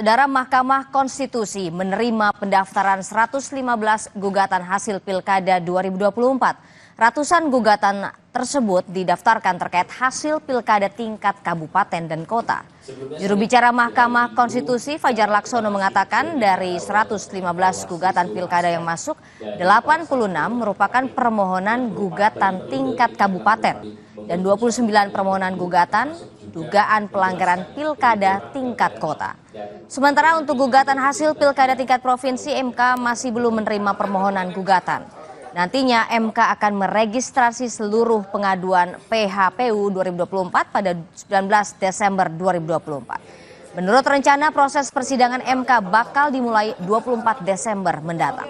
Saudara, Mahkamah Konstitusi menerima pendaftaran 115 gugatan hasil Pilkada 2024. Ratusan gugatan tersebut didaftarkan terkait hasil Pilkada tingkat kabupaten dan kota. Juru bicara Mahkamah Konstitusi Fajar Laksono mengatakan dari 115 gugatan Pilkada yang masuk, 86 merupakan permohonan gugatan tingkat kabupaten dan 29 permohonan gugatan dugaan pelanggaran Pilkada tingkat kota. Sementara untuk gugatan hasil Pilkada tingkat provinsi, MK masih belum menerima permohonan gugatan. Nantinya MK akan meregistrasi seluruh pengaduan PHPU 2024 pada 19 Desember 2024. Menurut rencana, proses persidangan MK bakal dimulai 24 Desember mendatang.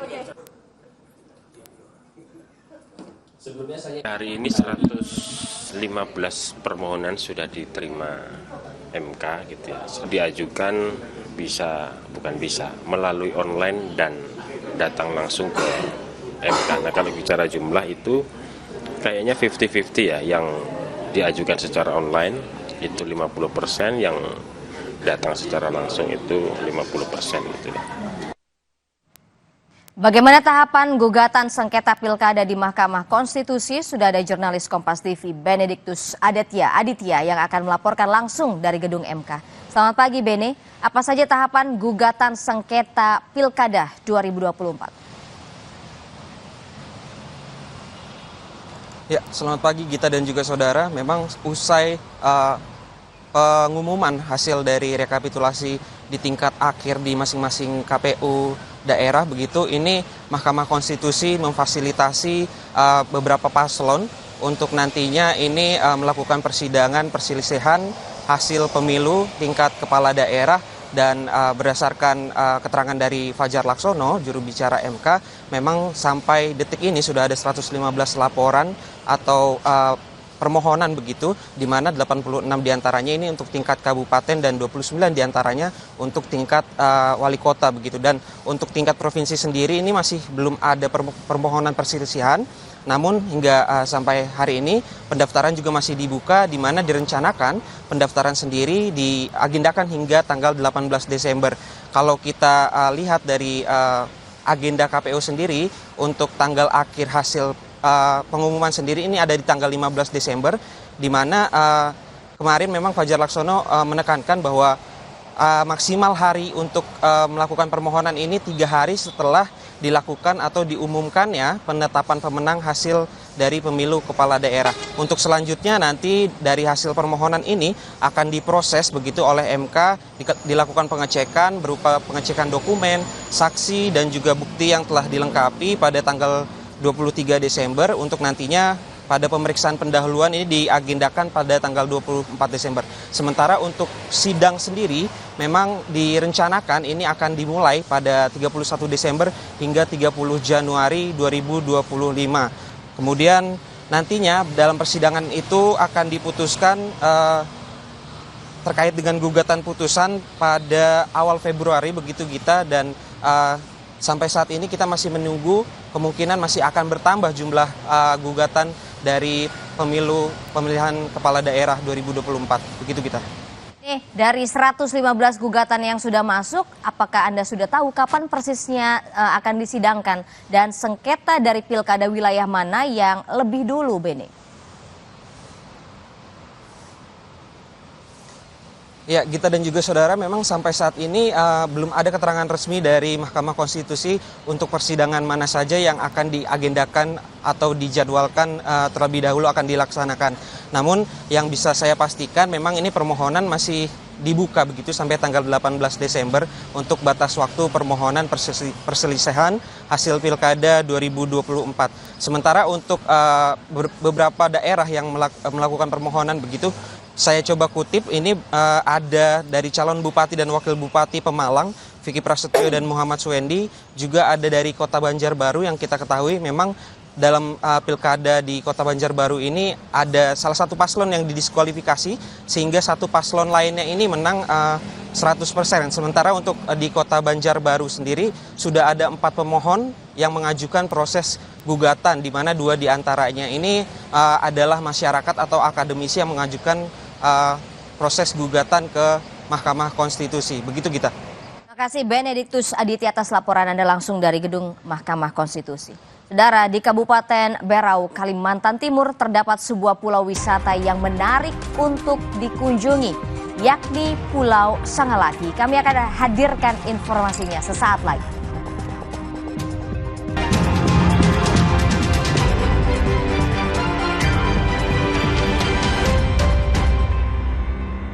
Hari ini 115 permohonan sudah diterima MK gitu ya. Diajukan melalui online dan datang langsung ke MK. Nah, kalau bicara jumlah itu kayaknya 50-50 ya, yang diajukan secara online itu 50%, yang datang secara langsung itu 50% gitu ya. Bagaimana tahapan gugatan sengketa Pilkada di Mahkamah Konstitusi? Sudah ada jurnalis Kompas TV Benediktus Aditya yang akan melaporkan langsung dari gedung MK. Selamat pagi Bene, apa saja tahapan gugatan sengketa Pilkada 2024? Ya, selamat pagi Gita dan juga saudara. Memang usai pengumuman hasil dari rekapitulasi di tingkat akhir di masing-masing KPU daerah, begitu ini Mahkamah Konstitusi memfasilitasi beberapa paslon untuk nantinya ini melakukan perselisihan hasil pemilu tingkat kepala daerah. Dan berdasarkan keterangan dari Fajar Laksono, juru bicara MK, memang sampai detik ini sudah ada 115 laporan atau permohonan begitu, di mana 86 diantaranya ini untuk tingkat kabupaten dan 29 diantaranya untuk tingkat wali kota begitu. Dan untuk tingkat provinsi sendiri ini masih belum ada permohonan perselisihan. Namun hingga sampai hari ini pendaftaran juga masih dibuka, di mana direncanakan pendaftaran sendiri diagendakan hingga tanggal 18 Desember. Kalau kita lihat dari agenda KPU sendiri untuk tanggal akhir hasil pengumuman sendiri ini ada di tanggal 15 Desember, di mana kemarin memang Fajar Laksono menekankan bahwa maksimal hari untuk melakukan permohonan ini 3 hari setelah dilakukan atau diumumkannya penetapan pemenang hasil dari pemilu kepala daerah. Untuk selanjutnya nanti dari hasil permohonan ini akan diproses begitu oleh MK, dilakukan pengecekan berupa pengecekan dokumen, saksi dan juga bukti yang telah dilengkapi pada tanggal 23 Desember untuk nantinya pada pemeriksaan pendahuluan ini diagendakan pada tanggal 24 Desember. Sementara untuk sidang sendiri memang direncanakan ini akan dimulai pada 31 Desember hingga 30 Januari 2025. Kemudian nantinya dalam persidangan itu akan diputuskan terkait dengan gugatan putusan pada awal Februari begitu Gita, dan sampai saat ini kita masih menunggu, kemungkinan masih akan bertambah jumlah gugatan dari pemilihan kepala daerah 2024. Begitu kita. Dari 115 gugatan yang sudah masuk, apakah Anda sudah tahu kapan persisnya akan disidangkan? Dan sengketa dari pilkada wilayah mana yang lebih dulu, Bene? Ya, Gita dan juga saudara, memang sampai saat ini belum ada keterangan resmi dari Mahkamah Konstitusi untuk persidangan mana saja yang akan diagendakan atau dijadwalkan terlebih dahulu akan dilaksanakan. Namun yang bisa saya pastikan memang ini permohonan masih dibuka begitu sampai tanggal 18 Desember untuk batas waktu permohonan perselisihan hasil Pilkada 2024. Sementara untuk beberapa daerah yang melakukan permohonan begitu, saya coba kutip, ini ada dari calon bupati dan wakil bupati Pemalang, Vicky Prasetyo dan Muhammad Suwendi, juga ada dari Kota Banjarbaru yang kita ketahui memang dalam pilkada di Kota Banjarbaru ini ada salah satu paslon yang didiskualifikasi sehingga satu paslon lainnya ini menang 100%. Sementara untuk di Kota Banjarbaru sendiri sudah ada 4 pemohon yang mengajukan proses gugatan, di mana 2 diantaranya ini adalah masyarakat atau akademisi yang mengajukan proses gugatan ke Mahkamah Konstitusi. Begitu kita. kasih Benediktus Aditya atas laporan Anda langsung dari Gedung Mahkamah Konstitusi. Saudara, di Kabupaten Berau, Kalimantan Timur terdapat sebuah pulau wisata yang menarik untuk dikunjungi, yakni Pulau Sangalaki. Kami akan hadirkan informasinya sesaat lagi.